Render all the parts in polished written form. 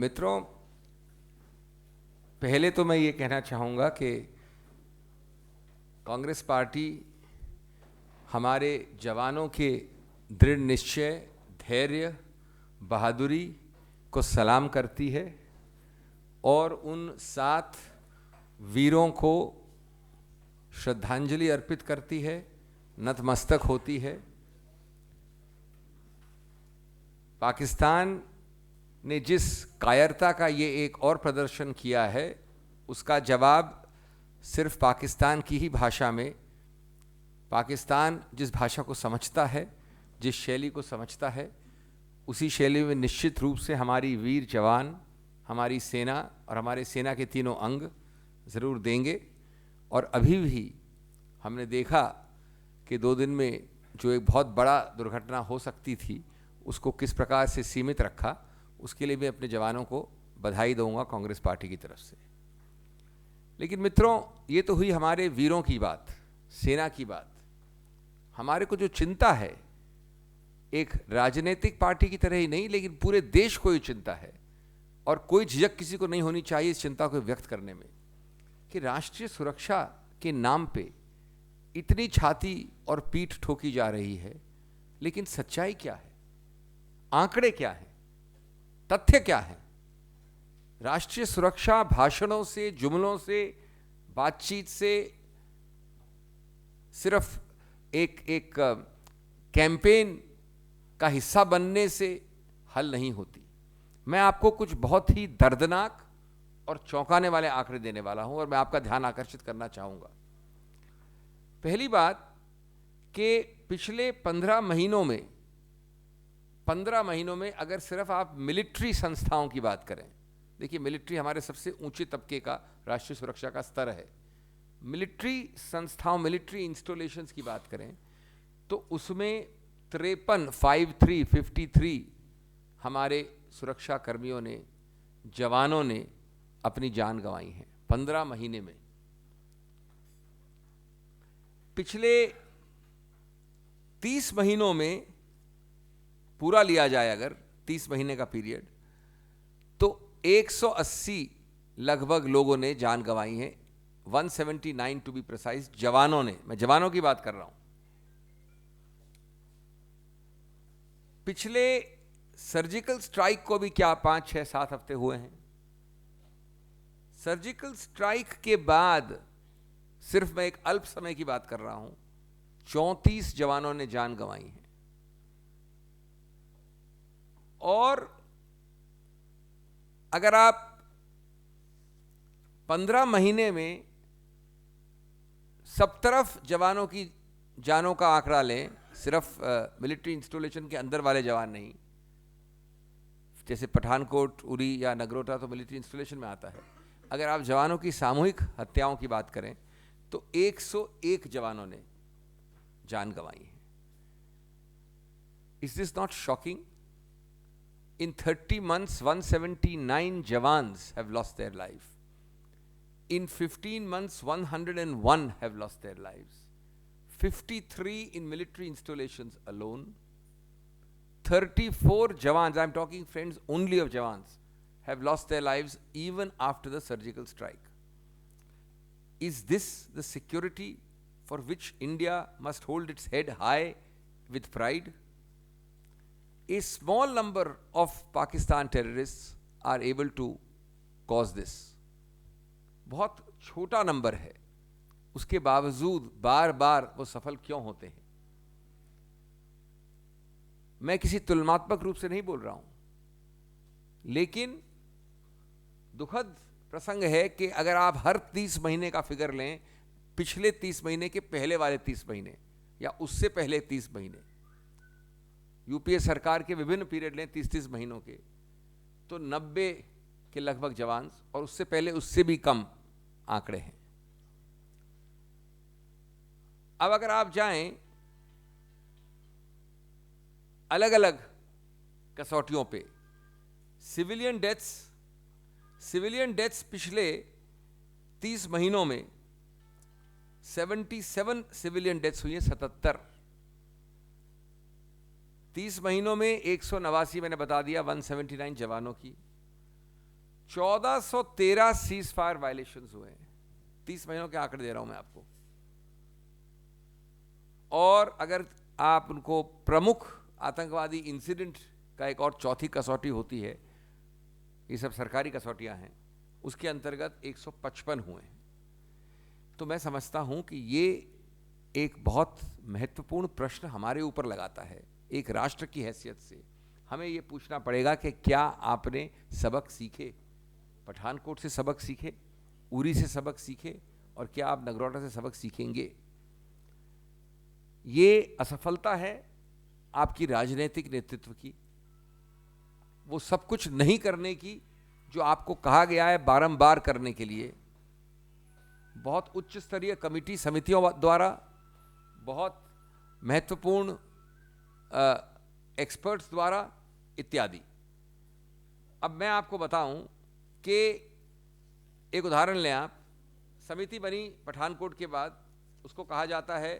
मित्रों, पहले तो मैं ये कहना चाहूँगा कि कांग्रेस पार्टी हमारे जवानों के दृढ़ निश्चय, धैर्य, बहादुरी को सलाम करती है और उन 7 वीरों को श्रद्धांजलि अर्पित करती है, नतमस्तक होती है। पाकिस्तान ने जिस कायरता का ये एक और प्रदर्शन किया है, उसका जवाब सिर्फ पाकिस्तान की ही भाषा में, पाकिस्तान जिस भाषा को समझता है, जिस शैली को समझता है, उसी शैली में निश्चित रूप से हमारी वीर जवान, हमारी सेना और हमारे सेना के तीनों अंग ज़रूर देंगे। और अभी भी हमने देखा कि 2 दिन में जो एक बहुत बड़ा दुर्घटना हो सकती थी, उसको किस प्रकार से सीमित रखा, उसके लिए मैं अपने जवानों को बधाई दूंगा कांग्रेस पार्टी की तरफ से। लेकिन मित्रों, ये तो हुई हमारे वीरों की बात, सेना की बात। हमारे को जो चिंता है, एक राजनीतिक पार्टी की तरह ही नहीं, लेकिन पूरे देश को ये चिंता है और कोई झिझक किसी को नहीं होनी चाहिए इस चिंता को व्यक्त करने में कि राष्ट्रीय सुरक्षा के नाम पे इतनी छाती और पीठ ठोकी जा रही है, लेकिन सच्चाई क्या है, आंकड़े क्या है, तथ्य क्या है? राष्ट्रीय सुरक्षा भाषणों से, जुमलों से, बातचीत से, सिर्फ एक कैंपेन का हिस्सा बनने से हल नहीं होती। मैं आपको कुछ बहुत ही दर्दनाक और चौंकाने वाले आंकड़े देने वाला हूं और मैं आपका ध्यान आकर्षित करना चाहूंगा। पहली बात कि पिछले 15 महीनों में अगर सिर्फ आप मिलिट्री संस्थाओं की बात करें, देखिए मिलिट्री हमारे सबसे ऊंचे तबके का राष्ट्रीय सुरक्षा का स्तर है। मिलिट्री संस्थाओं, मिलिट्री इंस्टॉलेशंस की बात करें तो उसमें 53 हमारे सुरक्षा कर्मियों ने, जवानों ने अपनी जान गंवाई है 15 महीने में। पिछले 30 महीनों में पूरा लिया जाए अगर 30 महीने का पीरियड, तो 180 लगभग लोगों ने जान गंवाई है, 179 टू बी प्रिसाइज, जवानों ने। मैं जवानों की बात कर रहा हूं। पिछले सर्जिकल स्ट्राइक को भी क्या 5, 6, 7 हफ्ते हुए हैं। सर्जिकल स्ट्राइक के बाद सिर्फ मैं एक अल्प समय की बात कर रहा हूं, 34 जवानों ने जान गंवाई है। और अगर आप 15 महीने में सब तरफ जवानों की जानों का आंकड़ा लें, सिर्फ मिलिट्री इंस्टॉलेशन के अंदर वाले जवान नहीं, जैसे पठानकोट, उरी या नगरोटा तो मिलिट्री इंस्टॉलेशन में आता है। अगर आप जवानों की सामूहिक हत्याओं की बात करें तो 101 जवानों ने जान गंवाई है। Is this not shocking? In 30 months, 179 Jawans have lost their life. In 15 months, 101 have lost their lives. 53 in military installations alone. 34 Jawans, I'm talking friends only of Jawans, have lost their lives even after the surgical strike. Is this the security for which India must hold its head high with pride? A small number of Pakistan terrorists are able to cause this. बहुत छोटा number है, उसके बावजूद बार बार वो सफल क्यों होते हैं? मैं किसी तुलनात्मक रूप से नहीं बोल रहा हूं, लेकिन दुखद प्रसंग है कि अगर आप हर 30 महीने का फिगर लें, पिछले 30 महीने के पहले वाले 30 महीने या उससे पहले 30 महीने, यूपीए सरकार के विभिन्न पीरियड लें 30-30 महीनों के, तो 90 के लगभग जवान, और उससे पहले उससे भी कम आंकड़े हैं। अब अगर आप जाएं अलग अलग कसौटियों पे, सिविलियन डेथ्स पिछले 30 महीनों में 77 सिविलियन डेथ्स हुई हैं, 77। 30 महीनों में 189 मैंने बता दिया, 179 जवानों की। 1413 सीज फायर वायलेशंस हुए हैं। 30 महीनों के आंकड़े दे रहा हूं मैं आपको। और अगर आप उनको प्रमुख आतंकवादी इंसिडेंट का एक और चौथी कसौटी होती है, ये सब सरकारी कसौटियां हैं, उसके अंतर्गत 155 हुए हैं। तो मैं समझता हूं कि ये एक बहुत महत्वपूर्ण प्रश्न हमारे ऊपर लगाता है। एक राष्ट्र की हैसियत से हमें ये पूछना पड़ेगा कि क्या आपने सबक सीखे, पठानकोट से सबक सीखे, उरी से सबक सीखे, और क्या आप नगरोटा से सबक सीखेंगे? ये असफलता है आपकी राजनीतिक नेतृत्व की, वो सब कुछ नहीं करने की जो आपको कहा गया है बारंबार करने के लिए, बहुत उच्च स्तरीय कमेटी समितियों द्वारा, बहुत महत्वपूर्ण एक्सपर्ट्स द्वारा इत्यादि। अब मैं आपको बताऊं कि एक उदाहरण लें आप। समिति बनी पठानकोट के बाद, उसको कहा जाता है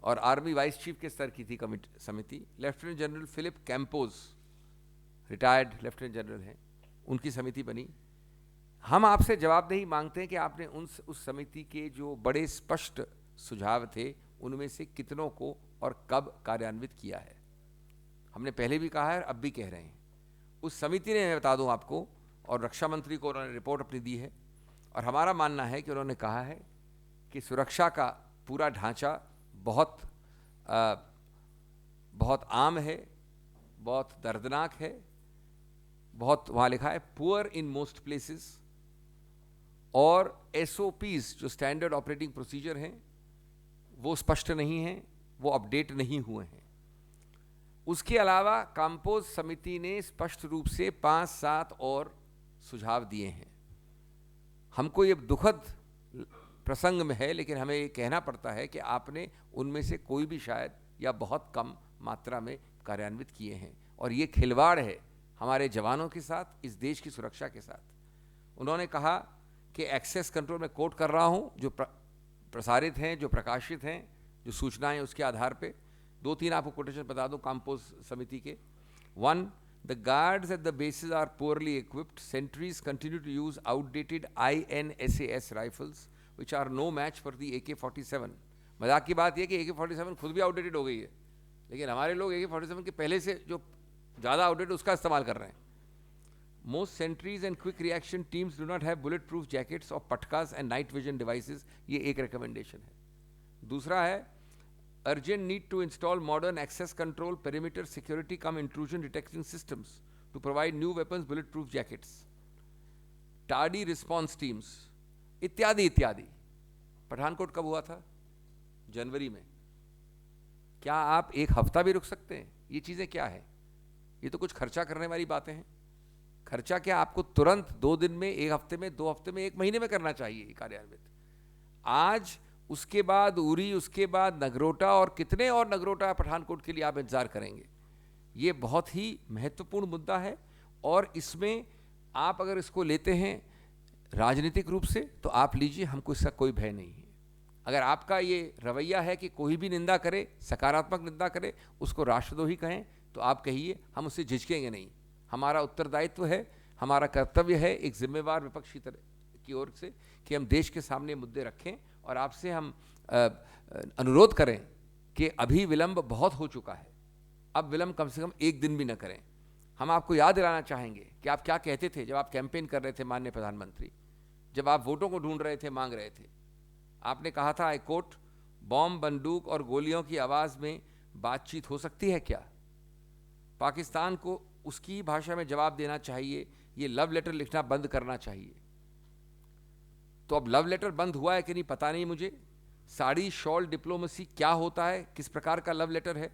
और आर्मी वाइस चीफ के स्तर की थी कमिटी समिति, lieutenant general Philip Campose, retired lieutenant general हैं, उनकी समिति बनी। हम आपसे जवाबदेही मांगते हैं कि आपने उस समिति के जो बड़े स्पष्ट सुझाव थे उनमें से कितनों को और कब कार्यान्वित किया है। हमने पहले भी कहा है, अब भी कह रहे हैं। उस समिति ने, मैं बता दूं आपको, और रक्षा मंत्री को उन्होंने रिपोर्ट अपनी दी है, और हमारा मानना है कि उन्होंने कहा है कि सुरक्षा का पूरा ढांचा बहुत आम है, बहुत दर्दनाक है, बहुत, वहाँ लिखा है पुअर इन मोस्ट प्लेसेस, और SOPs जो स्टैंडर्ड ऑपरेटिंग प्रोसीजर हैं वो स्पष्ट नहीं हैं, वो अपडेट नहीं हुए हैं। उसके अलावा कंपोज समिति ने स्पष्ट रूप से 5-7 और सुझाव दिए हैं। हमको ये दुखद प्रसंग में है, लेकिन हमें ये कहना पड़ता है कि आपने उनमें से कोई भी शायद या बहुत कम मात्रा में कार्यान्वित किए हैं, और ये खिलवाड़ है हमारे जवानों के साथ, इस देश की सुरक्षा के साथ। उन्होंने कहा कि एक्सेस कंट्रोल में कोट कर रहा हूँ, जो प्रसारित हैं, जो प्रकाशित हैं, जो सूचनाएं, उसके आधार पे 2-3 आपको कोटेशन बता दूं कंपोज समिति के। 1, the guards at the bases are poorly equipped. Sentries continue to use outdated INSAS rifles, which are no match for the AK-47. मजाक की बात यह कि AK-47 खुद भी आउटडेटेड हो गई है, लेकिन हमारे लोग AK-47 के पहले से जो ज़्यादा आउटडेटेड उसका इस्तेमाल कर रहे हैं। Most sentries and quick reaction teams do not have bulletproof jackets or पटकास and night vision devices. ये एक रिकमेंडेशन है। दूसरा है urgent need to install modern access control, perimeter security cum intrusion detection systems to provide new weapons, bulletproof jackets, tardy response teams, इत्यादि इत्यादि। पठानकोट कब हुआ था? जनवरी में। क्या आप एक हफ्ता भी रुक सकते हैं? ये चीज़ें क्या है? ये तो कुछ खर्चा करने वाली बातें हैं। खर्चा क्या आपको तुरंत 2 दिन में, 1 हफ्ते में, 2 हफ्ते में, 1 महीने में करना चाहिए कार्यान्वित। आज उसके बाद उरी, उसके बाद नगरोटा, और कितने और नगरोटा पठानकोट के लिए आप इंतजार करेंगे? ये बहुत ही महत्वपूर्ण मुद्दा है, और इसमें आप अगर इसको लेते हैं राजनीतिक रूप से तो आप लीजिए, हमको इसका कोई भय नहीं है। अगर आपका ये रवैया है कि कोई भी निंदा करे, सकारात्मक निंदा करे, उसको राष्ट्रद्रोही कहें, तो आप कहिए, हम उससे झिझकेंगे नहीं। हमारा उत्तरदायित्व है, हमारा कर्तव्य है एक जिम्मेवार विपक्षी की ओर से कि हम देश के सामने मुद्दे रखें, और आपसे हम अनुरोध करें कि अभी विलंब बहुत हो चुका है, अब विलंब कम से कम 1 दिन भी न करें। हम आपको याद दिलाना चाहेंगे कि आप क्या कहते थे जब आप कैंपेन कर रहे थे, माननीय प्रधानमंत्री, जब आप वोटों को ढूंढ रहे थे, मांग रहे थे। आपने कहा था, आई कोट, बॉम्ब, बंदूक और गोलियों की आवाज़ में बातचीत हो सकती है क्या? पाकिस्तान को उसकी भाषा में जवाब देना चाहिए, ये लव लेटर लिखना बंद करना चाहिए। तो अब लव लेटर बंद हुआ है कि नहीं पता नहीं मुझे। साड़ी शॉल डिप्लोमेसी क्या होता है, किस प्रकार का लव लेटर है?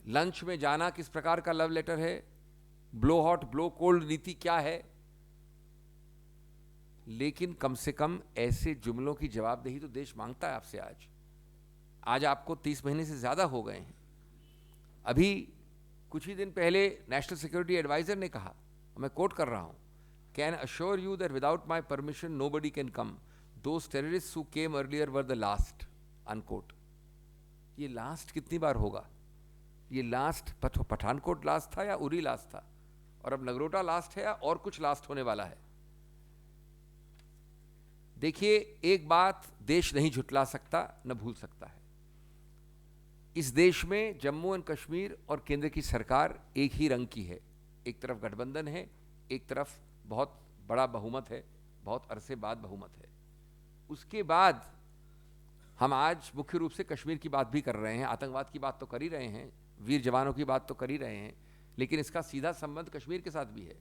लंच में जाना किस प्रकार का लव लेटर है? ब्लो हॉट ब्लो कोल्ड नीति क्या है? लेकिन कम से कम ऐसे जुमलों की जवाबदेही तो देश मांगता है आपसे। आज आपको 30 महीने से ज्यादा हो गए हैं। अभी कुछ ही दिन पहले नेशनल सिक्योरिटी एडवाइजर ने कहा, मैं कोट कर रहा हूं, can assure you that without my permission nobody can come, those terrorists who came earlier were the last, unquote. ये लास्ट कितनी बार होगा? ये लास्ट पठानकोट लास्ट था या उरी लास्ट था? और अब नगरोटा लास्ट है और कुछ लास्ट होने वाला है। देखिए, एक बात देश नहीं झुटला सकता, न भूल सकता है। इस देश में जम्मू एंड कश्मीर और केंद्र की सरकार एक ही रंग की है। एक तरफ गठबंधन है, एक तरफ बहुत बड़ा बहुमत है, बहुत अरसे बाद बहुमत है। उसके बाद हम आज मुख्य रूप से कश्मीर की बात भी कर रहे हैं, आतंकवाद की बात तो कर ही रहे हैं, वीर जवानों की बात तो कर ही रहे हैं, लेकिन इसका सीधा संबंध कश्मीर के साथ भी है।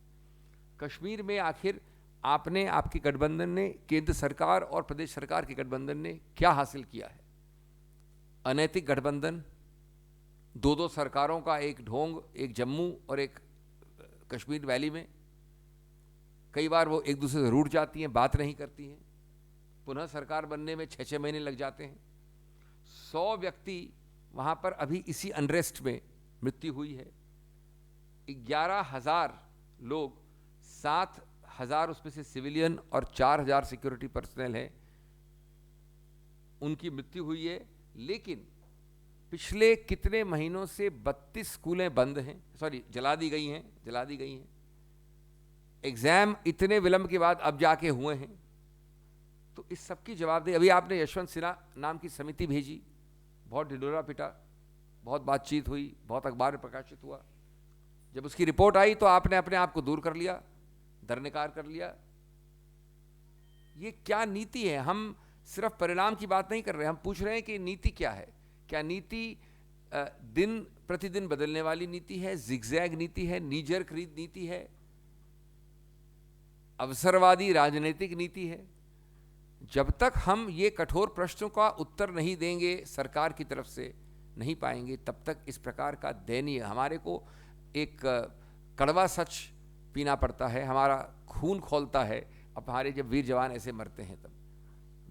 कश्मीर में आखिर आपने, आपके गठबंधन ने, केंद्र सरकार और प्रदेश सरकार के गठबंधन ने क्या हासिल किया है? अनैतिक गठबंधन, दो दो सरकारों का एक ढोंग, एक जम्मू और एक कश्मीर वैली में। कई बार वो एक दूसरे से रूठ जाती हैं, बात नहीं करती हैं, पुनः सरकार बनने में 6-6 महीने लग जाते हैं। 100 व्यक्ति वहाँ पर अभी इसी अनरेस्ट में मृत्यु हुई है। 11,000 लोग, 7,000 उसमें से सिविलियन और 4,000 सिक्योरिटी पर्सनल हैं, उनकी मृत्यु हुई है। लेकिन पिछले कितने महीनों से 32 स्कूलें बंद हैं, जला दी गई हैं। एग्जाम इतने विलंब के बाद अब जाके हुए हैं। तो इस सब की जवाबदेही, अभी आपने यशवंत सिन्हा नाम की समिति भेजी, बहुत ढिढोरा पिटा, बहुत बातचीत हुई, बहुत अखबार में प्रकाशित हुआ। जब उसकी रिपोर्ट आई तो आपने अपने आप को दूर कर लिया, दरनिकार कर लिया। ये क्या नीति है? हम सिर्फ परिणाम की बात नहीं कर रहे, हम पूछ रहे हैं कि नीति क्या है। क्या नीति दिन प्रतिदिन बदलने वाली नीति है, जिगजैग नीति है, नीजर खरीद नीति है, अवसरवादी राजनीतिक नीति है? जब तक हम ये कठोर प्रश्नों का उत्तर नहीं देंगे, सरकार की तरफ से नहीं पाएंगे, तब तक इस प्रकार का दयनीय, हमारे को एक कड़वा सच पीना पड़ता है, हमारा खून खौलता है। अब हमारे जब वीर जवान ऐसे मरते हैं, तब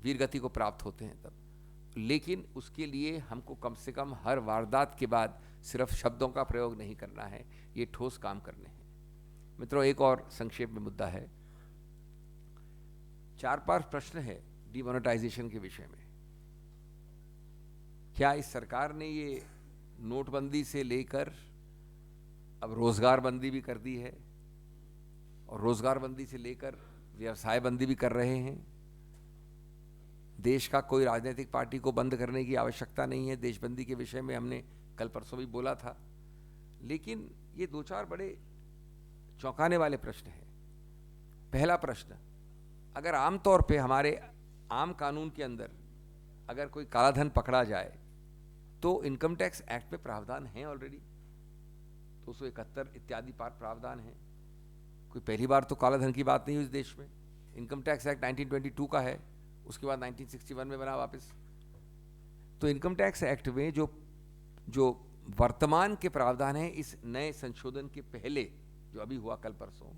वीर गति को प्राप्त होते हैं तब। लेकिन उसके लिए हमको कम से कम हर वारदात के बाद सिर्फ शब्दों का प्रयोग नहीं करना है, ये ठोस काम करने हैं। मित्रों, एक और संक्षेप में मुद्दा है, 4-5 प्रश्न है डिमोनेटाइजेशन के विषय में। क्या इस सरकार ने ये नोटबंदी से लेकर अब रोजगार बंदी भी कर दी है, और रोजगार बंदी से लेकर व्यवसाय बंदी भी कर रहे हैं? देश का कोई राजनीतिक पार्टी को बंद करने की आवश्यकता नहीं है। देशबंदी के विषय में हमने कल परसों भी बोला था। लेकिन ये 2-4 बड़े चौंकाने वाले प्रश्न हैं। पहला प्रश्न, अगर आमतौर पे हमारे आम कानून के अंदर अगर कोई कालाधन पकड़ा जाए तो इनकम टैक्स एक्ट में प्रावधान है ऑलरेडी, 271 इत्यादि प्रावधान है। कोई पहली बार तो कालाधन की बात नहीं हुई इस देश में। इनकम टैक्स एक्ट 1922 का है, उसके बाद 1961 में बना वापस। तो इनकम टैक्स एक्ट में जो वर्तमान के प्रावधान है, इस नए संशोधन के पहले जो अभी हुआ कल परसों,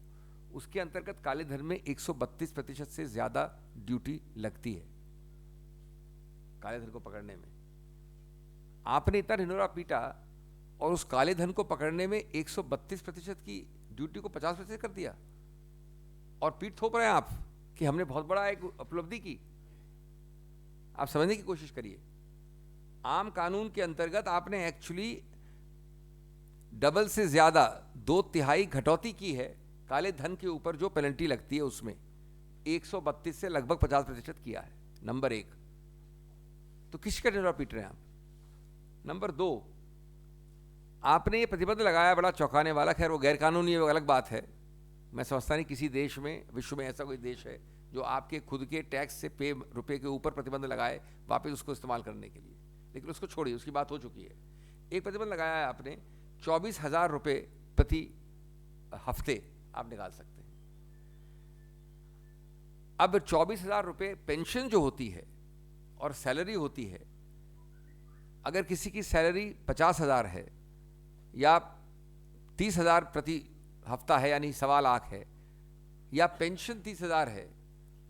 उसके अंतर्गत काले धन में 132% से ज्यादा ड्यूटी लगती है काले धन को पकड़ने में। आपने इतना ढिंढोरा पीटा और उस काले धन को पकड़ने में 132% की ड्यूटी को 50% कर दिया, और पीठ थोप रहे हैं आप कि हमने बहुत बड़ा एक उपलब्धि की। आप समझने की कोशिश करिए, आम कानून के अंतर्गत आपने एक्चुअली डबल से ज्यादा 2/3 घटौती की है काले धन के ऊपर जो पेनल्टी लगती है, उसमें 132 से लगभग 50% किया है। नंबर 1, तो किसका ढिंढोरा पीट रहे हैं आप? नंबर 2, आपने ये प्रतिबंध लगाया बड़ा चौंकाने वाला, खैर वो गैर कानूनी है, वो अलग बात है। मैं समझता नहीं किसी देश में, विश्व में ऐसा कोई देश है जो आपके खुद के टैक्स से पे रुपए के ऊपर प्रतिबंध लगाए वापस उसको इस्तेमाल करने के लिए। लेकिन उसको छोड़िए, उसकी बात हो चुकी है। एक प्रतिबंध लगाया है आपने, 24,000 रुपये प्रति हफ्ते आप निकाल सकते हैं। अब 24,000 रुपये पेंशन जो होती है और सैलरी होती है, अगर किसी की सैलरी 50,000 है या 30,000 प्रति हफ्ता है, यानी 1.25 लाख है, या पेंशन 30,000 है,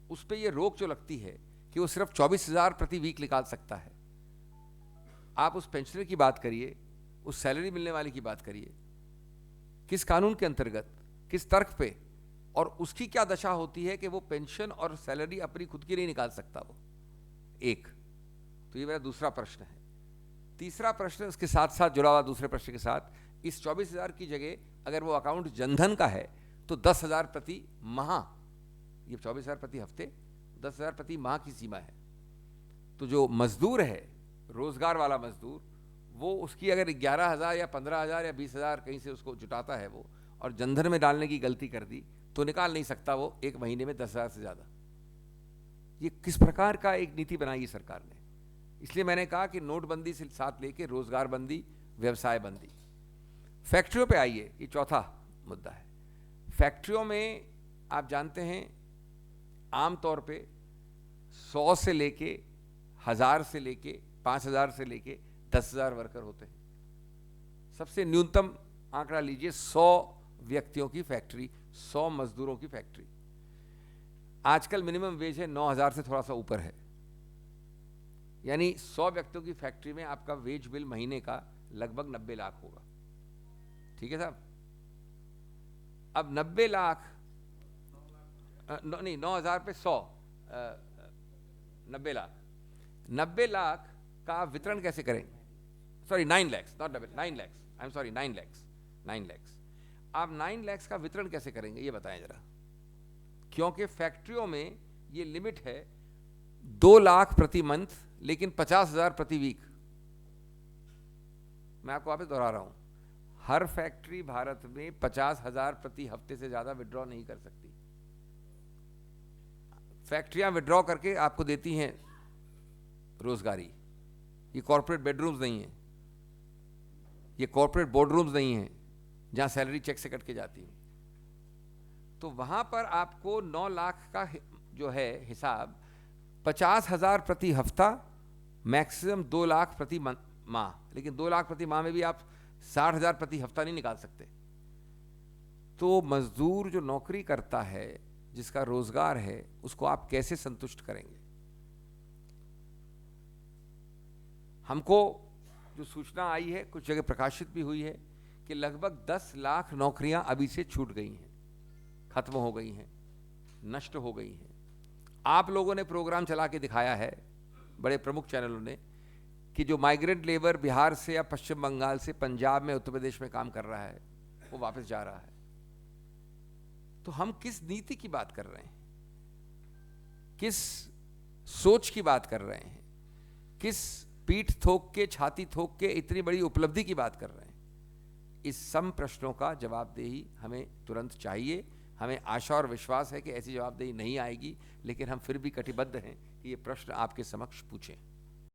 उस पर यह रोक जो लगती है कि वो सिर्फ 24,000 प्रति वीक निकाल सकता है। आप उस पेंशनर की बात करिए, उस सैलरी मिलने वाले की बात करिए, किस कानून के अंतर्गत, किस तर्क पे, और उसकी क्या दशा होती है कि वो पेंशन और सैलरी अपनी खुद की नहीं निकाल सकता वो। एक तो ये मेरा दूसरा प्रश्न है। तीसरा प्रश्न उसके साथ साथ जुड़ा हुआ दूसरे प्रश्न के साथ, इस 24,000 की जगह अगर वो अकाउंट जनधन का है तो 10,000 प्रति माह, ये 24,000 प्रति हफ्ते, 10,000 प्रति माह की सीमा है। तो जो मजदूर है, रोजगार वाला मजदूर, वो उसकी अगर 11,000 या 15,000 या 20,000 कहीं से उसको जुटाता है वो, और जनधन में डालने की गलती कर दी तो निकाल नहीं सकता वो एक महीने में 10,000 से ज़्यादा। ये किस प्रकार का एक नीति बनाई है सरकार ने। इसलिए मैंने कहा कि नोटबंदी से साथ लेके रोजगार बंदी, व्यवसाय बंदी। फैक्ट्रियों पे आइए, ये चौथा मुद्दा है। फैक्ट्रियों में आप जानते हैं आमतौर पे 100 से लेके 1000 से लेके 5000 से लेके 10,000 वर्कर होते हैं। सबसे न्यूनतम आंकड़ा लीजिए, 100 व्यक्तियों की फैक्ट्री, 100 मजदूरों की फैक्ट्री। आजकल मिनिमम वेज है 9,000 से थोड़ा सा ऊपर है, यानी 100 व्यक्तियों की फैक्ट्री में आपका वेज बिल महीने का लगभग 90 लाख होगा। ठीक है साहब। अब 90 लाख नहीं, 9,000 पे 100, 90 लाख, 90 लाख का वितरण कैसे करेंगे? Sorry 9 lakhs, not 9 lakhs, I am sorry, 9 lakhs, 9 lakhs. आप 9 लैक्स का वितरण कैसे करेंगे ये बताएं जरा, क्योंकि फैक्ट्रियों में ये लिमिट है 2 लाख प्रति मंथ, लेकिन 50,000 प्रति वीक। मैं आपको वापस दोहरा रहा हूं, हर फैक्ट्री भारत में 50,000 प्रति हफ्ते से ज्यादा विड्रॉ नहीं कर सकती। फैक्ट्रियां विड्रॉ करके आपको देती हैं रोजगारी। ये कॉर्पोरेट बेडरूम्स नहीं है, ये कॉर्पोरेट बोर्डरूम्स नहीं है जहां सैलरी चेक से कट के जाती है। तो वहां पर आपको 9 लाख का जो है हिसाब, 50,000 प्रति हफ्ता, मैक्सिमम 2 लाख प्रति माह। लेकिन 2 लाख प्रति माह में भी आप 60,000 प्रति हफ्ता नहीं निकाल सकते। तो मजदूर जो नौकरी करता है, जिसका रोजगार है, उसको आप कैसे संतुष्ट करेंगे? हमको जो सूचना आई है, कुछ जगह प्रकाशित भी हुई है, कि लगभग 10 लाख नौकरियां अभी से छूट गई हैं, खत्म हो गई हैं, नष्ट हो गई हैं। आप लोगों ने प्रोग्राम चला के दिखाया है, बड़े प्रमुख चैनलों ने, कि जो माइग्रेंट लेबर बिहार से या पश्चिम बंगाल से पंजाब में, उत्तर प्रदेश में काम कर रहा है, वो वापस जा रहा है। तो हम किस नीति की बात कर रहे हैं, किस सोच की बात कर रहे हैं, किस पीठ थोक के, छाती थोक के इतनी बड़ी उपलब्धि की बात कर रहे हैं? इस सम प्रश्नों का जवाबदेही हमें तुरंत चाहिए। हमें आशा और विश्वास है कि ऐसी जवाबदेही नहीं आएगी, लेकिन हम फिर भी कटिबद्ध हैं कि ये प्रश्न आपके समक्ष पूछें।